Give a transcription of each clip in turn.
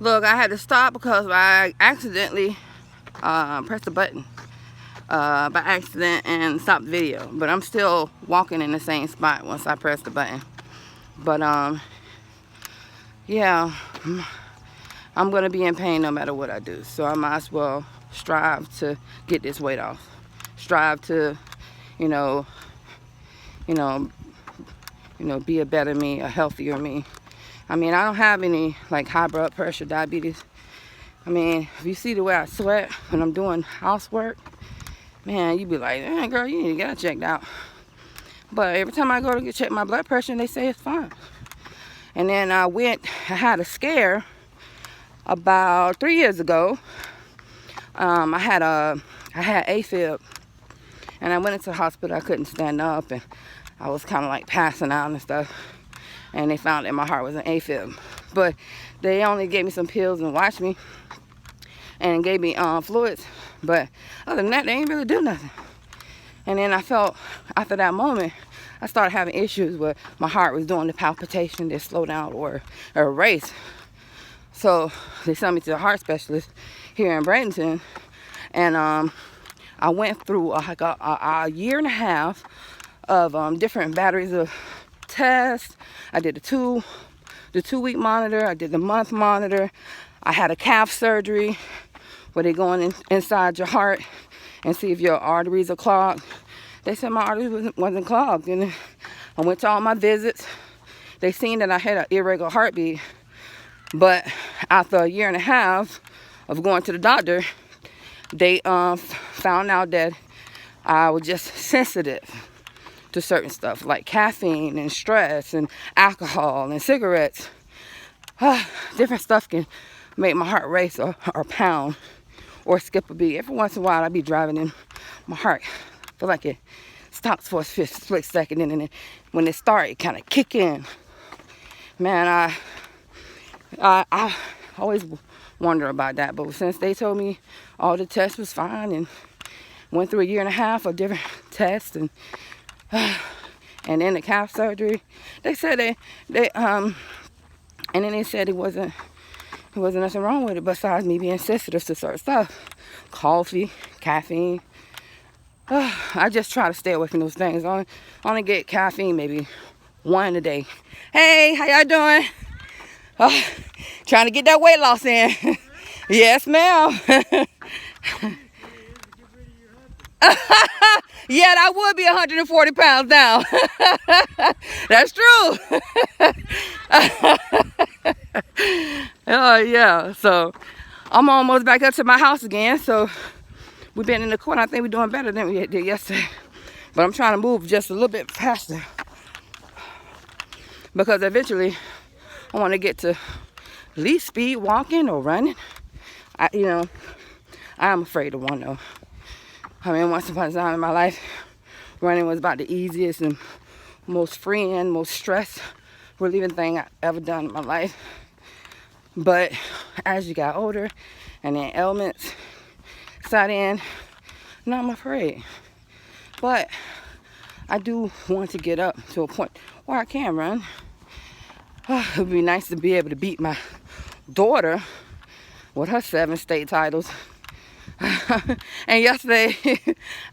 Look, I had to stop because I accidentally pressed the button by accident and stopped the video. But I'm still walking in the same spot once I press the button. But yeah, I'm gonna be in pain no matter what I do. So I might as well strive to get this weight off. Strive to, you know, be a better me, a healthier me. I mean, I don't have any like high blood pressure, diabetes. I mean, if you see the way I sweat when I'm doing housework, man, you be like, man, girl, you need to get that checked out. But every time I go to check my blood pressure, they say it's fine. And then I had a scare about 3 years ago. I had AFib, and I went into the hospital. I couldn't stand up, and I was kind of like passing out and stuff. And they found that my heart was an AFib. But they only gave me some pills and watched me and gave me fluids. But other than that, they ain't really do nothing. And then I felt, after that moment, I started having issues where my heart was doing the palpitation, that slow down or race. So they sent me to a heart specialist here in Bradenton. And I went through a year and a half of different batteries of tests. I did the 2-week monitor. I did the month monitor. I had a calf surgery where they go inside your heart and see if your arteries are clogged. They said my arteries wasn't clogged. And I went to all my visits. They seen that I had an irregular heartbeat. But after a year and a half of going to the doctor, they found out that I was just sensitive to certain stuff like caffeine and stress and alcohol and cigarettes. Different stuff can make my heart race or pound or skip a beat. Every once in a while, I be driving and my heart feel like it stops for a split second, and then when it starts, it kind of kick in. Man, I always wonder about that, but since they told me all the tests was fine and went through a year and a half of different tests and then the calf surgery, they said and then they said it wasn't nothing wrong with it besides me being sensitive to certain stuff, coffee, caffeine. I just try to stay away from those things. I only get caffeine maybe one a day. Hey, how y'all doing? Trying to get that weight loss in. Yes, ma'am. Yeah, I would be 140 pounds now. That's true. Oh, yeah. So I'm almost back up to my house again. So we've been in the corner. I think we're doing better than we did yesterday. But I'm trying to move just a little bit faster, because eventually I want to get to at least speed walking or running. I am afraid of one though. I mean, once upon a time in my life, running was about the easiest and most freeing, most stress relieving thing I've ever done in my life. But as you got older and then ailments set in, now I'm afraid. But I do want to get up to a point where I can run. It would be nice to be able to beat my daughter with her 7 state titles. And yesterday,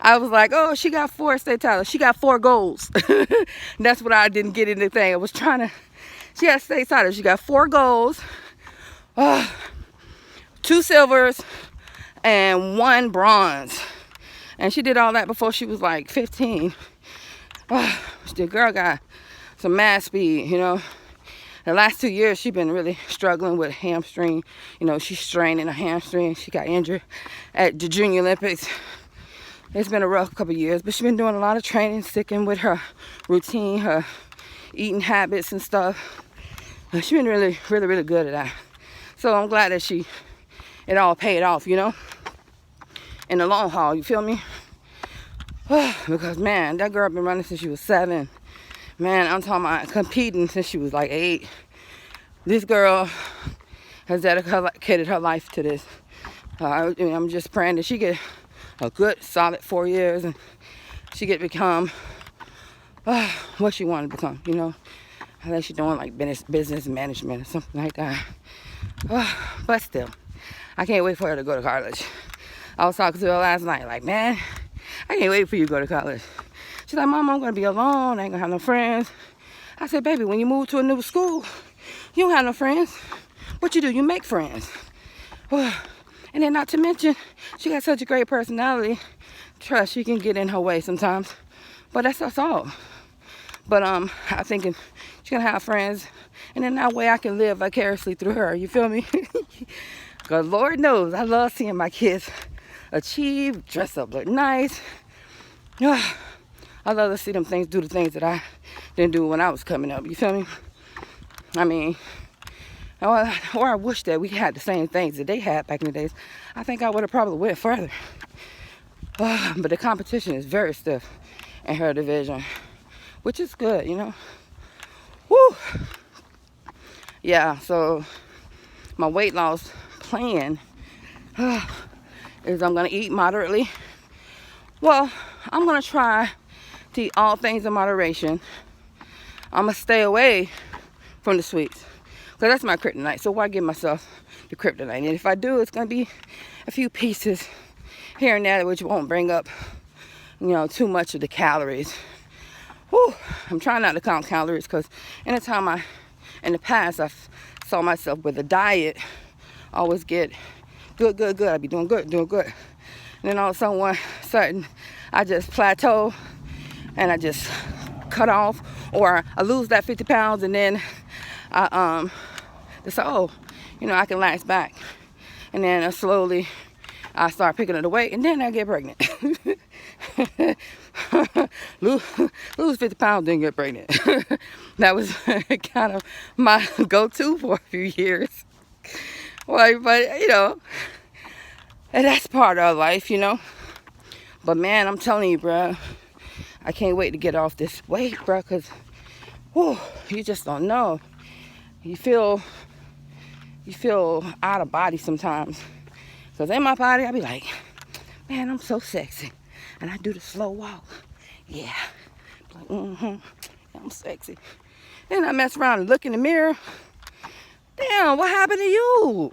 I was like, oh, she got 4 state titles. She got 4 golds. That's what I didn't get in the thing. I was trying to, she had state titles. She got 4 golds, 2 silvers, and 1 bronze. And she did all that before she was like 15. The girl got some mad speed, The last 2 years, she's been really struggling with hamstring. She's straining her hamstring. She got injured at the Junior Olympics. It's been a rough couple of years, but she's been doing a lot of training, sticking with her routine, her eating habits and stuff. She's been really, really, really good at that. So I'm glad that it all paid off, in the long haul, you feel me? Because, man, that girl been running since she was 7. Man, I'm talking about competing since she was like 8. This girl has dedicated her life to this. I'm just praying that she get a good, solid 4 years and she get become what she wanted to become, I think she's doing like business management or something like that. But still, I can't wait for her to go to college. I was talking to her last night, like, man, I can't wait for you to go to college. She's like, Mom, I'm going to be alone. I ain't going to have no friends. I said, baby, when you move to a new school, you don't have no friends. What you do? You make friends. And then not to mention, she got such a great personality. Trust, she can get in her way sometimes. But that's all. But I'm thinking she's going to have friends. And then that way I can live vicariously through her. You feel me? Because Lord knows I love seeing my kids achieve, dress up, look nice. I love to see them do the things that I didn't do when I was coming up. You feel me? I mean, or I wish that we had the same things that they had back in the days. I think I would have probably went further. But the competition is very stiff in her division, which is good, you know. Woo! Yeah, so my weight loss plan is I'm going to eat moderately. Well, I'm going to try to eat all things in moderation. I'm going to stay away from the sweets, because that's my kryptonite. So why give myself the kryptonite? And if I do, it's going to be a few pieces here and there, which won't bring up, you know, too much of the calories. Whew. I'm trying not to count calories, because anytime in the past, I saw myself with a diet, always get good. I'd be doing good. And then all of a sudden, I just plateau and I just cut off, or I lose that 50 pounds and then I decide, oh, you know, I can last back. And then slowly I start picking up the weight, and then I get pregnant. lose 50 pounds, then get pregnant. That was kind of my go-to for a few years. Like, but, you know, and that's part of life, you know. But, man, I'm telling you, bro, I can't wait to get off this weight, bro, because, you just don't know. You feel out of body sometimes. Because in my body, I be like, man, I'm so sexy. And I do the slow walk. Yeah. Like, I'm sexy. Then I mess around and look in the mirror. Damn, what happened to you?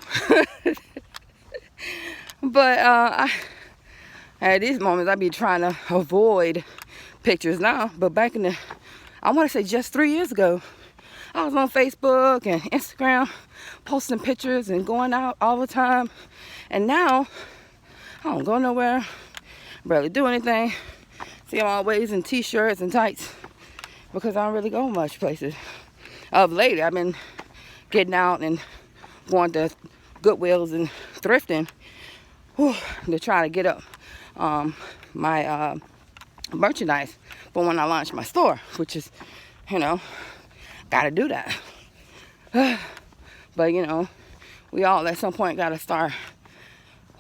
But at these moments, I be trying to avoid pictures now. But back in I want to say just 3 years ago, I was on Facebook and Instagram posting pictures and going out all the time. And now, I don't go nowhere, barely do anything. See, I'm always in t-shirts and tights because I don't really go much places. Of late, I've been getting out and going to Goodwills and thrifting to try to get up my merchandise for when I launch my store, which is, you know, gotta do that. But, you know, we all at some point gotta start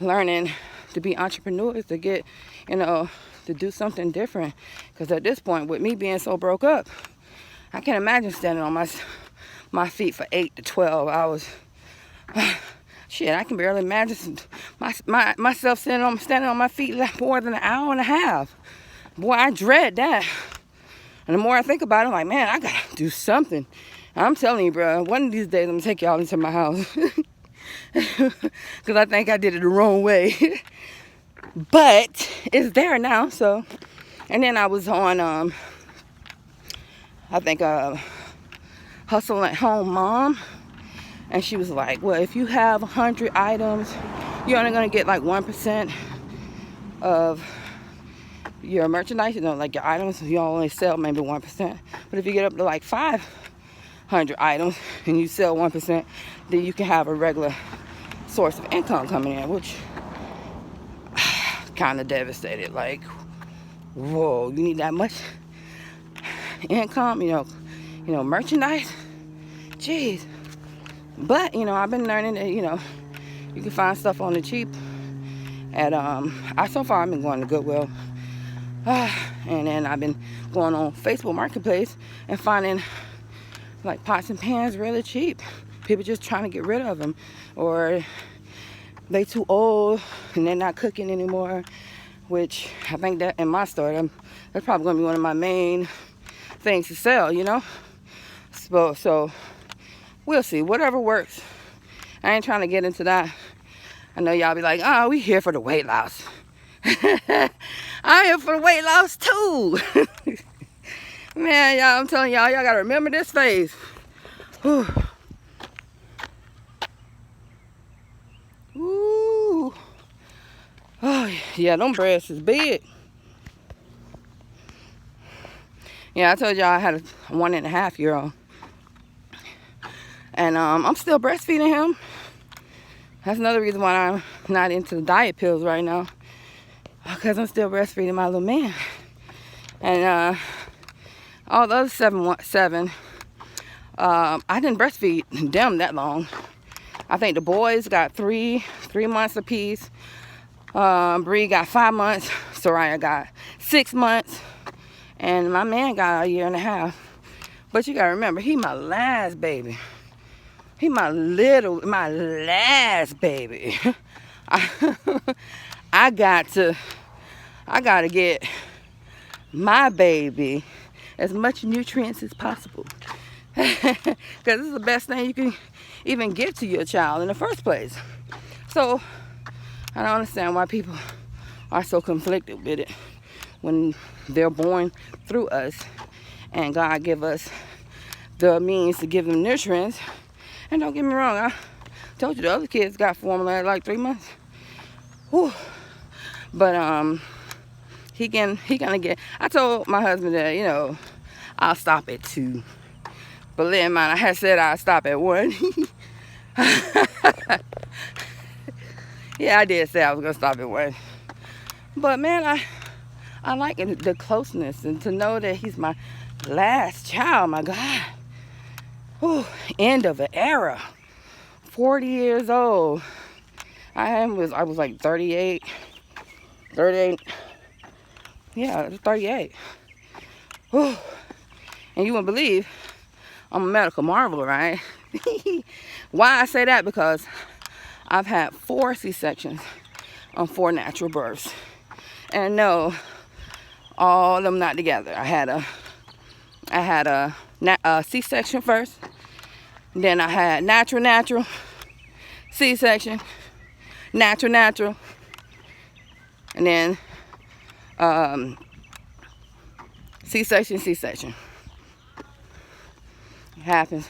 learning to be entrepreneurs, to get, you know, to do something different. Because at this point, with me being so broke up, I can't imagine standing on my feet for 8 to 12 hours. Shit, I can barely imagine myself standing on my feet more than an hour and a half. Boy, I dread that. And the more I think about it, I'm like, man, I gotta do something. I'm telling you, bro, one of these days I'm gonna take y'all into my house. Because I think I did it the wrong way. But it's there now, so. And then I was on, I think, Hustle at Home Mom. And she was like, well, if you have 100 items, you're only going to get like 1% of your merchandise, you know, like your items. You only sell maybe 1%. But if you get up to like 500 items and you sell 1%, then you can have a regular source of income coming in, which kind of devastated. Like, whoa, you need that much income, you know, merchandise? Jeez. But, you know, I've been learning that, you know, you can find stuff on the cheap. So far I've been going to Goodwill. And then I've been going on Facebook Marketplace and finding like pots and pans really cheap. People just trying to get rid of them, or they too old and they're not cooking anymore, which I think that in my store, that's probably going to be one of my main things to sell, you know. So we'll see, whatever works. I ain't trying to get into that. I know y'all be like, oh, we here for the weight loss. I'm here for the weight loss too. Man, y'all, I'm telling y'all gotta remember this phase. Whew. Ooh. Oh, yeah, them breasts is big. Yeah, I told y'all I had a 1.5-year-old. And I'm still breastfeeding him. That's another reason why I'm not into diet pills right now. Because I'm still breastfeeding my little man. And all the other seven, I didn't breastfeed them that long. I think the boys got 3 months apiece. Bree got 5 months. Soraya got 6 months. And my man got 1.5 years. But you gotta remember, he my last baby. He my last baby. I gotta get my baby as much nutrients as possible. Because this is the best thing you can even give to your child in the first place. So I don't understand why people are so conflicted with it when they're born through us and God give us the means to give them nutrients. And don't get me wrong, I told you the other kids got formula at like 3 months. Whew. But he gonna get. I told my husband that, you know, I'll stop at 2. But in mind, I had said I'd stop at 1. Yeah, I did say I was gonna stop at 1. But man, I like it, the closeness, and to know that he's my last child. My God. Whew. End of an era. 40 years old. I was like 38. Yeah, 38. Whew. And you wouldn't believe I'm a medical marvel, right? Why I say that? Because I've had 4 C-sections on 4 natural births. And no, all of them not together. I had a C-section first. Then I had natural, C-section, natural, and then C-section. It happens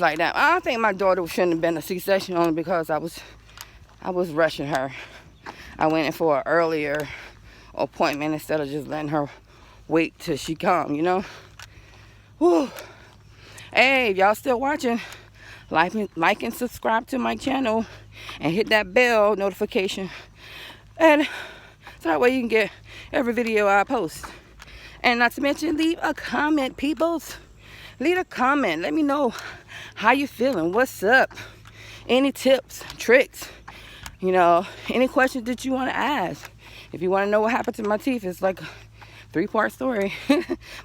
like that. I think my daughter shouldn't have been a C-section only because I was rushing her. I went in for an earlier appointment instead of just letting her wait till she come, you know. Whew. Hey, if y'all still watching, like and subscribe to my channel and hit that bell notification. And so that way you can get every video I post. And not to mention, leave a comment, peoples. Leave a comment. Let me know how you feeling. What's up? Any tips, tricks, you know, any questions that you want to ask. If you want to know what happened to my teeth, it's like a 3-part story.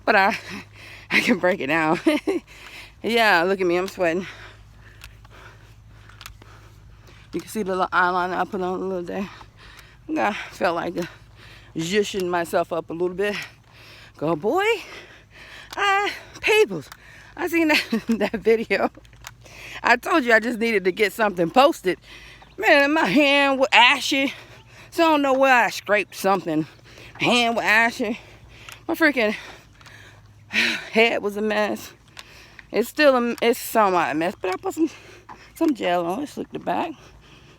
But I can break it down. Yeah, look at me, I'm sweating. You can see the little eyeliner I put on a little day. I felt like zhushing myself up a little bit. Go, boy. Peoples, I seen that video. I told you I just needed to get something posted. Man, my hand was ashy. So I don't know where I scraped something. Hand was ashy. My freaking head was a mess. It's somewhat a mess, but I put some gel on it, slicked it back,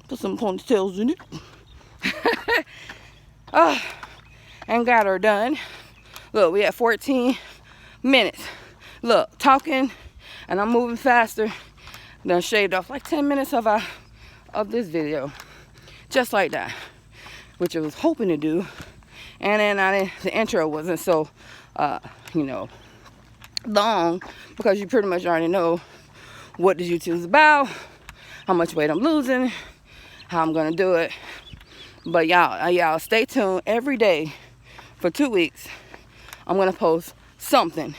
put some ponytails in it. Oh, and got her done. Look, we at 14 minutes. Look, talking, and I'm moving faster. Done shaved off like 10 minutes of this video, just like that, which I was hoping to do. And then the intro wasn't so, you know, long, because you pretty much already know what the YouTube is about, how much weight I'm losing, how I'm gonna do it. But y'all stay tuned. Every day for 2 weeks I'm gonna post something.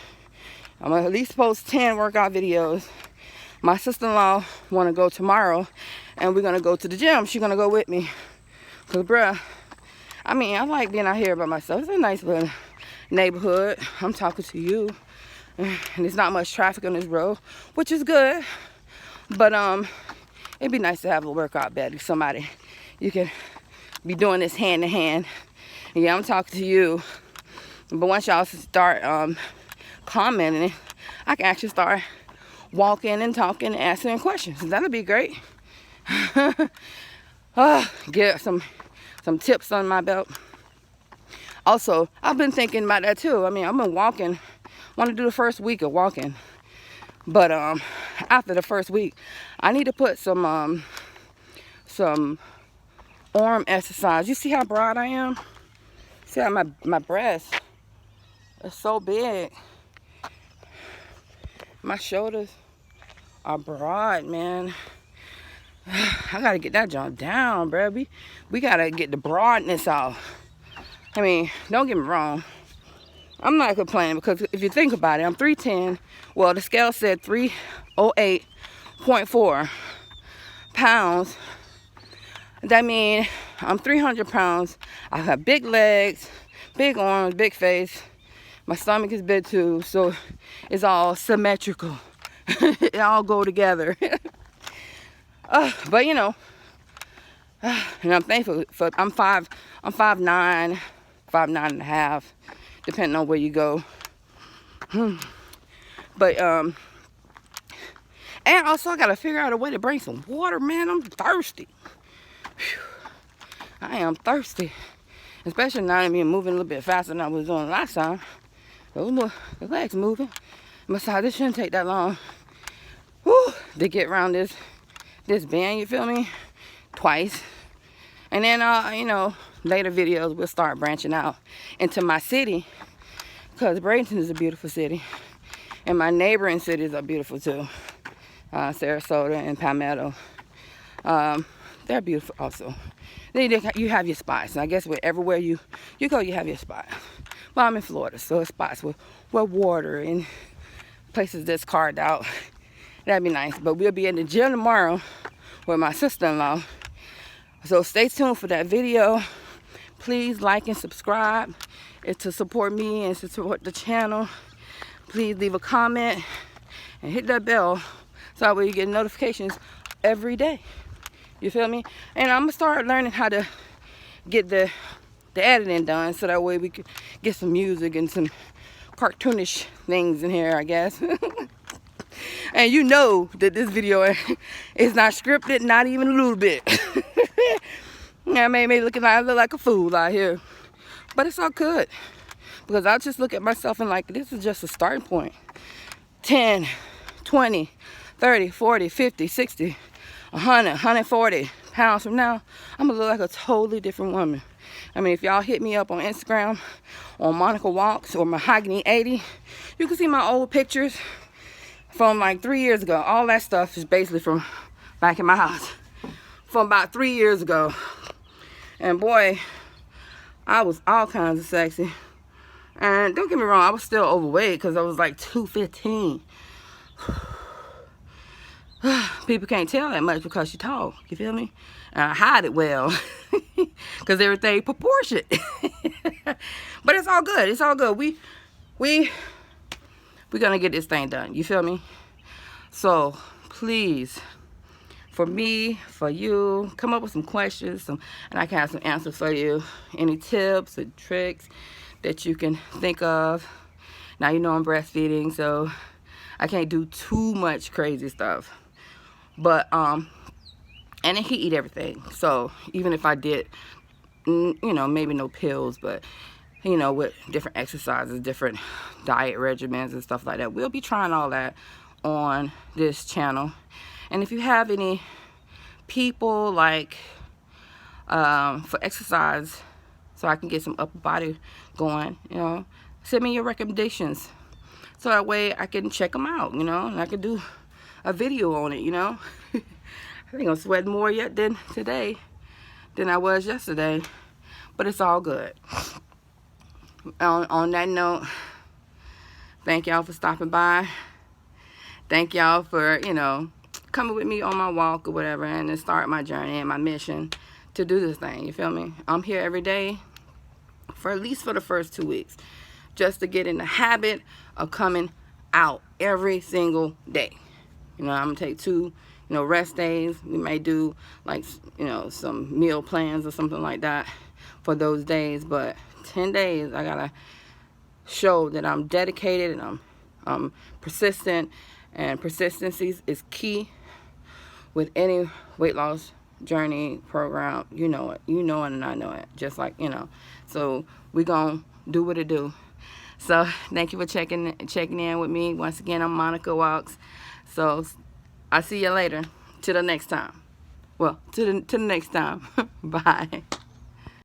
I'm gonna at least post 10 workout videos. My sister-in-law wanna go tomorrow, and we're gonna go to the gym. She's gonna go with me, cause bruh, I mean, I like being out here by myself. It's a nice little neighborhood. I'm talking to you, and there's not much traffic on this road, which is good. But it'd be nice to have a workout buddy, somebody you can be doing this hand in hand. Yeah, I'm talking to you, but once y'all start commenting, I can actually start walking and talking and answering questions. That'll be great. Get some tips on my belt. Also, I've been thinking about that too. I mean, I've been walking. Want to do the first week of walking, but after the first week, I need to put some arm exercise. You see how broad I am? See how my breast is so big. My shoulders are broad, man. I gotta get that jump down, bro. We gotta get the broadness off. I mean, don't get me wrong. I'm not complaining because if you think about it, I'm 310. Well, the scale said 308.4 pounds. That means I'm 300 pounds. I have big legs, big arms, big face. My stomach is big too, so it's all symmetrical. It all go together. But you know, and I'm thankful for I'm 5'9", 5'9 and a half, depending on where you go. But and also I gotta figure out a way to bring some water, man. I'm thirsty. Whew. I am thirsty, especially now that I'm moving a little bit faster than I was doing last time. The legs moving. Besides, this shouldn't take that long. Whew, to get around this bend, you feel me? Twice. And then, you know, later videos we'll start branching out into my city, because Bradenton is a beautiful city. And my neighboring cities are beautiful too. Sarasota and Palmetto. They're beautiful also. You have your spots. And I guess everywhere you go, you have your spot. Well, I'm in Florida, so it's spots with water and places that's carved out. That'd be nice. But we'll be in the gym tomorrow with my sister-in-law. So stay tuned for that video. Please like and subscribe. It's to support me and to support the channel. Please leave a comment and hit that bell so that way you get notifications every day. You feel me? And I'm gonna start learning how to get the editing done so that way we can get some music and some cartoonish things in here, I guess. And you know that this video is not scripted, not even a little bit. I may look like a fool out here, but it's all good, because I just look at myself and like, this is just a starting point. 10, 20, 30, 40, 50, 60, 100, 140 pounds from now, I'm gonna look like a totally different woman. I mean, if y'all hit me up on Instagram, on Monica Walks or Mahogany 80, you can see my old pictures from like 3 years ago. All that stuff is basically from back in my house, from about 3 years ago. And boy, I was all kinds of sexy. And don't get me wrong, I was still overweight because I was like 215. People can't tell that much because you're tall, you feel me? And I hide it well because everything proportioned. But it's all good. It's all good. We're gonna get this thing done, you feel me? So please, for me, for you, come up with some questions, and I can have some answers for you. Any tips or tricks that you can think of. Now you know I'm breastfeeding, so I can't do too much crazy stuff. But and then he eat everything. So even if I did, you know, maybe no pills, but you know, with different exercises, different diet regimens and stuff like that, we'll be trying all that on this channel. And if you have any people like for exercise, so I can get some upper body going, you know, send me your recommendations so that way I can check them out, you know, and I can do a video on it, you know. I think I'm sweating more yet than today than I was yesterday, but it's all good. On that note, thank y'all for stopping by. Thank y'all for, you know, coming with me on my walk or whatever, and then start my journey and my mission to do this thing, you feel me? I'm here every day for at least for the first 2 weeks, just to get in the habit of coming out every single day. You know, I'm gonna take 2, you know, rest days. We may do like, you know, some meal plans or something like that for those days. But 10 days, I gotta show that I'm dedicated and I'm persistent. And persistency is key with any weight loss journey program. You know it. You know it, and I know it. Just like, you know. So we gonna do what it do. So thank you for checking in with me. Once again, I'm Monica Walks. So I'll see you later. Till the next time. Well, to the next time. Bye.